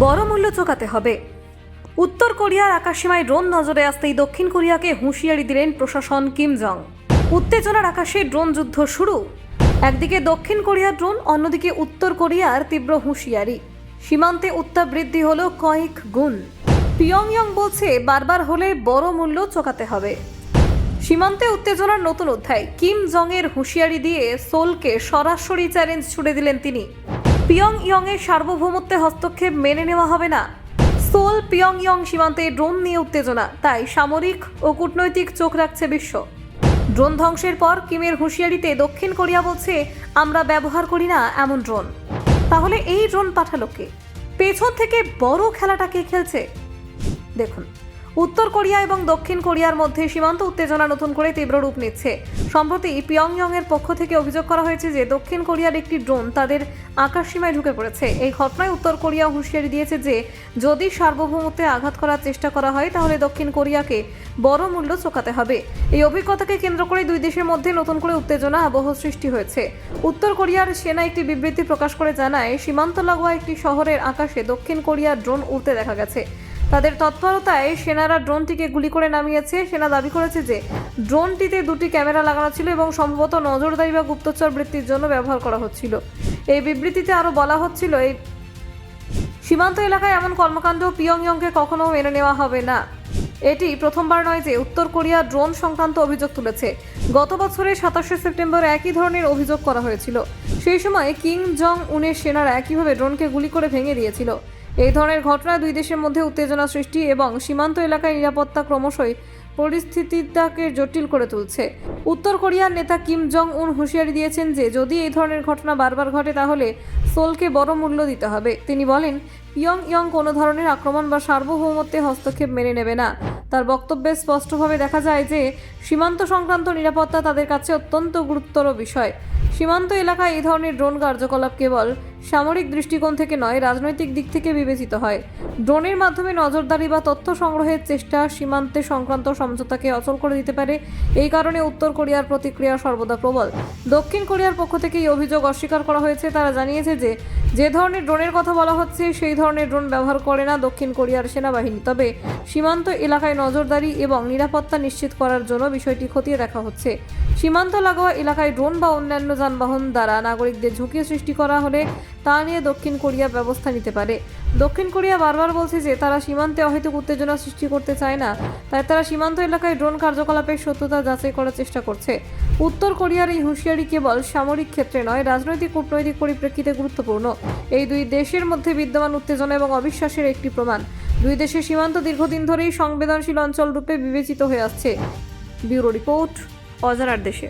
বড় মূল্য চোকাতে হবে। উত্তর কোরিয়ার আকাশসীমায় ড্রোন নজরে আসতেই দক্ষিণ কোরিয়াকে হুঁশিয়ারি দিলেন প্রশাসন কিম জং। উত্তেজনার আকাশে ড্রোন যুদ্ধ শুরু। একদিকে দক্ষিণ কোরিয়ার ড্রোন, অন্যদিকে উত্তর কোরিয়ার তীব্র হুঁশিয়ারি। সীমান্তে উত্তাপ বৃদ্ধি হলো কয়েক গুণ। পিয়ংইয়ং বলছে বারবার হলে বড় মূল্য চোকাতে হবে। সীমান্তে উত্তেজনার নতুন অধ্যায়। কিম জং এর হুঁশিয়ারি দিয়ে সোলকে সরাসরি চ্যালেঞ্জ ছুড়ে দিলেন তিনি। পিয়ংইয়ং এর সার্বভৌমত্বে হস্তক্ষেপ মেনে নেওয়া হবে না। সোল পিয়ংইয়ং সীমান্তে ড্রোন নিয়ে উত্তেজনা, তাই সামরিক ও কূটনৈতিক চোখ রাখছে বিশ্ব। ড্রোন ধ্বংসের পর কিমের হুঁশিয়ারিতে দক্ষিণ কোরিয়া বলছে, আমরা ব্যবহার করি না এমন ড্রোন। তাহলে এই ড্রোন পাঠালো কে? পেছন থেকে বড় খেলাটা কে খেলছে? দেখুন, উত্তর কোরিয়া এবং দক্ষিণ কোরিয়ার মধ্যে সীমান্ত উত্তেজনা নতুন করে তীব্র রূপ নিচ্ছে। সম্প্রতি পিয়ংইয়ং এর পক্ষ থেকে অভিযোগ করা হয়েছে যে দক্ষিণ কোরিয়ার একটি ড্রোন তাদের আকাশসীমায় ঢুকে পড়েছে। এই ঘটনায় উত্তর কোরিয়া হুঁশিয়ারি দিয়েছে যে যদি সার্বভৌমত্বে আঘাত করার চেষ্টা করা হয় তাহলে দক্ষিণ কোরিয়াকে বড় মূল্য চোকাতে হবে। এই অভিজ্ঞতাকে কেন্দ্র করে দুই দেশের মধ্যে নতুন করে উত্তেজনা আবহ সৃষ্টি হয়েছে। উত্তর কোরিয়ার সেনা একটি বিবৃতি প্রকাশ করে জানায়, সীমান্ত লাগোয়া একটি শহরের আকাশে দক্ষিণ কোরিয়ার ড্রোন উড়তে দেখা গেছে। তাদের তৎপরতায় সেনারা ড্রোনটিকে গুলি করে নামিয়েছে। সেনা দাবি করেছে যে ড্রোনটিতে দুটি ক্যামেরা লাগানো ছিল এবং সম্ভবত নজরদারি বা গুপ্তচর বৃত্তির জন্য ব্যবহার করা হচ্ছিল। এই বিবৃতিতে আরও বলা হচ্ছিল, এই সীমান্ত এলাকায় এমন কর্মকাণ্ড পিয়ংইয়ংকে কখনো মেনে নেওয়া হবে না। এটি প্রথমবার নয় যে উত্তর কোরিয়া ড্রোন সংক্রান্ত অভিযোগ তুলেছে। গত বছরের 27শে সেপ্টেম্বর একই ধরনের অভিযোগ করা হয়েছিল। সেই সময় কিম জং উনের সেনারা একইভাবে ড্রোনকে গুলি করে ভেঙে দিয়েছিল। এই ধরনের ঘটনায় দুই দেশের মধ্যে উত্তেজনা সৃষ্টি এবং সীমান্ত এলাকায় নিরাপত্তা ক্রমশই পরিস্থিতিটাকে জটিল করে তুলছে। উত্তর কোরিয়ার নেতা কিম জং উন হুঁশিয়ারি দিয়েছেন যে যদি এই ধরনের ঘটনা বারবার ঘটে তাহলে সোলকে বড় মূল্য দিতে হবে। তিনি বলেন, পিয়ংইয়ং কোনো ধরনের আক্রমণ বা সার্বভৌমত্বে হস্তক্ষেপ মেনে নেবে না। তার বক্তব্যে স্পষ্টভাবে দেখা যায় যে সীমান্ত সংক্রান্ত নিরাপত্তা তাদের কাছে অত্যন্ত গুরুতর বিষয়। সীমান্ত এলাকায় এই ধরনের ড্রোন কার্যকলাপ কেবল সামরিক দৃষ্টিকোণ থেকে নয়, রাজনৈতিক দিক থেকে বিবেচিত হয়। ড্রোনের মাধ্যমে নজরদারি বা তথ্য সংগ্রহের চেষ্টা সীমান্তে সংক্রান্ত সমঝোতাকে অচল করে দিতে পারে। এই কারণে উত্তর কোরিয়ার প্রতিক্রিয়া সর্বদা প্রবল। দক্ষিণ কোরিয়ার পক্ষ থেকে এই অভিযোগ অস্বীকার করা হয়েছে। তারা জানিয়েছে যে যে ধরনের ড্রোনের কথা বলা হচ্ছে সেই ধরনের ড্রোন ব্যবহার করে না দক্ষিণ কোরিয়ার সেনাবাহিনী। তবে সীমান্ত এলাকায় নজরদারি এবং নিরাপত্তা নিশ্চিত করার জন্য বিষয়টি খতিয়ে দেখা হচ্ছে। সীমান্ত লাগোয়া এলাকায় ড্রোন বা অন্যান্য যানবাহন দ্বারা নাগরিকদের ঝুঁকি সৃষ্টি করা হলে তা নিয়ে দক্ষিণ কোরিয়া ব্যবস্থা নিতে পারে। দক্ষিণ কোরিয়া বারবার বলছে যে তারা সীমান্তে অহেতুক উত্তেজনা সৃষ্টি করতে চায় না, তাই তারা সীমান্ত এলাকায় ড্রোন কার্যকলাপের সত্যতা যাচাই করার চেষ্টা করছে। উত্তর কোরিয়ার এই হুঁশিয়ারি কেবল সামরিক ক্ষেত্রে নয়, রাজনৈতিক কূটনৈতিক পরিপ্রেক্ষিতে গুরুত্বপূর্ণ। এই দুই দেশের মধ্যে বিদ্যমান উত্তেজনা এবং অবিশ্বাসের একটি প্রমাণ। দুই দেশের সীমান্ত দীর্ঘদিন ধরেই সংবেদনশীল অঞ্চল রূপে বিবেচিত হয়ে আসছে। ব্যুরো রিপোর্ট, অজানার দেশে।